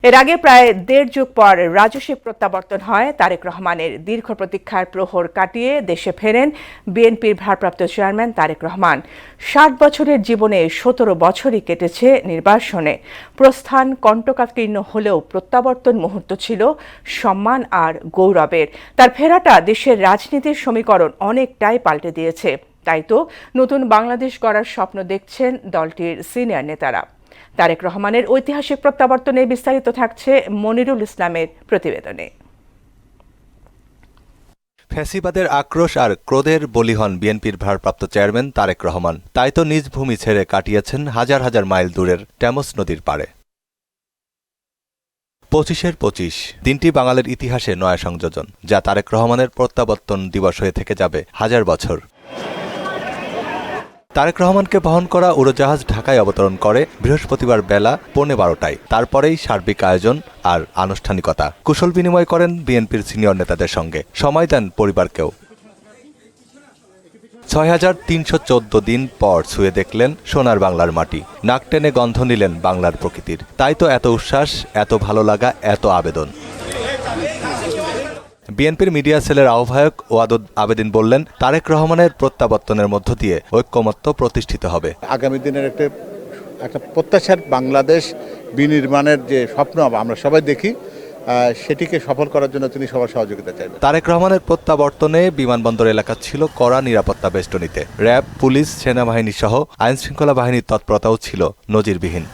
এর আগে প্রায় দেড় যুগ পর রাজস্বী প্রত্যাবর্তন হয় তারেক রহমানের। দীর্ঘ প্রতীক্ষার প্রহর কাটিয়ে দেশে ফেরেন বিএনপির ভারপ্রাপ্ত চেয়ারম্যান তারেক রহমান। ৬০ বছরের জীবনে ১৭ বছরই কেটেছে নির্বাসনে। প্রস্থান কণ্টকাকীর্ণ হলেও প্রত্যাবর্তন মুহূর্ত ছিল সম্মান আর গৌরবের। তার ফেরাটা দেশের রাজনীতির সমীকরণ অনেকটাই পাল্টে দিয়েছে। তাই তো নতুন বাংলাদেশ গড়ার স্বপ্ন দেখছেন দলটির সিনিয়র নেতারা। তারেক রহমানের ঐতিহাসিক প্রত্যাবর্তনে বিস্তারিত থাকছে মনিরুল ইসলামের প্রতিবেদনে। ফ্যাসিবাদের আক্রোশ আর ক্রোধের বলি হন বিএনপির ভারপ্রাপ্ত চেয়ারম্যান তারেক রহমান। তাই তো নিজ ভূমি ছেড়ে কাটিয়েছেন হাজার হাজার মাইল দূরের টেমস নদীর পাড়ে। ২৫-এর ২৫ দিনটি বাঙালির ইতিহাসে নয়া সংযোজন, যা তারেক রহমানের প্রত্যাবর্তন দিবস হয়ে থেকে যাবে হাজার বছর। তারেক রহমানকে বহন করা উড়োজাহাজ ঢাকায় অবতরণ করে বৃহস্পতিবার বেলা ১৫:১২টায়। তারপরেই সার্বিক আয়োজন আর আনুষ্ঠানিকতা। কুশল বিনিময় করেন বিএনপির সিনিয়র নেতাদের সঙ্গে, সময় দেন পরিবারকেও। ৬,৩১৪ দিন পর ছুঁয়ে দেখলেন সোনার বাংলার মাটি। নাক টেনে গন্ধ নিলেন বাংলার প্রকৃতির। তাই তো এত উচ্ছ্বাস, এত ভালো লাগা, এত আবেদন। বিএনপির মিডিয়া সেলের আহ্বায়ক ওয়াদুদ আবেদিন বললেন, তারেক রহমানের প্রত্যাবর্তনের মধ্য দিয়ে ঐক্যমত্য প্রতিষ্ঠিত হবে। আগামী দিনের একটা প্রত্যাশার বাংলাদেশ বিনির্মাণের যে স্বপ্ন আমরা সবাই দেখি, সেটিকে সফল করার জন্য তিনি সবার সহযোগিতা চাইবেন। তারেক রহমানের প্রত্যাবর্তনে বিমানবন্দর এলাকা ছিল কড়া নিরাপত্তা বেষ্টনীতে। র্যাব, পুলিশ, সেনাবাহিনী সহ আইনশৃঙ্খলা বাহিনীর তৎপরতাও ছিল নজিরবিহীন।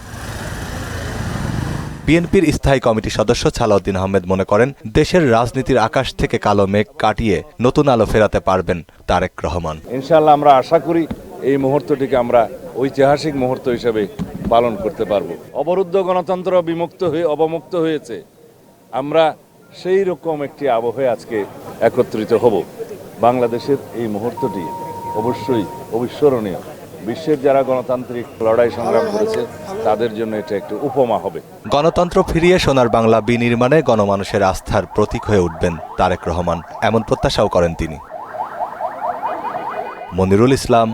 বিএনপির স্থায়ী কমিটির সদস্য ছালাউদ্দিন আহমেদ মনে করেন, দেশের রাজনীতির আকাশ থেকে কালো মেঘ কাটিয়ে নতুন আলো ফেরাতে পারবেন তারেক রহমান। ইনশাআল্লাহ আমরা আশা করি এই মুহূর্তটিকে আমরা ঐতিহাসিক মুহূর্ত হিসেবে পালন করতে পারব। অবরুদ্ধ গণতন্ত্র অবমুক্ত হয়েছে। আমরা সেই রকম একটি আবহে আজকে একত্রিত হব। বাংলাদেশের এই মুহূর্তটি অবশ্যই অবিস্মরণীয়। বিশ্বের যারা গণতান্ত্রিক লড়াই সংগ্রাম করেছে তাদের জন্য এটা একটি উপমা হবে। গণতন্ত্র ফিরিয়ে সোনার বাংলা বিনির্মাণে গণমানুষের আস্থার প্রতীক হয়ে উঠবেন তারেক রহমান, এমন প্রত্যাশাও করেন তিনি। মনিরুল ইসলাম,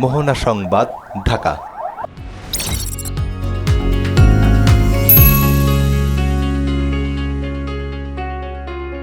মোহনা সংবাদ, ঢাকা।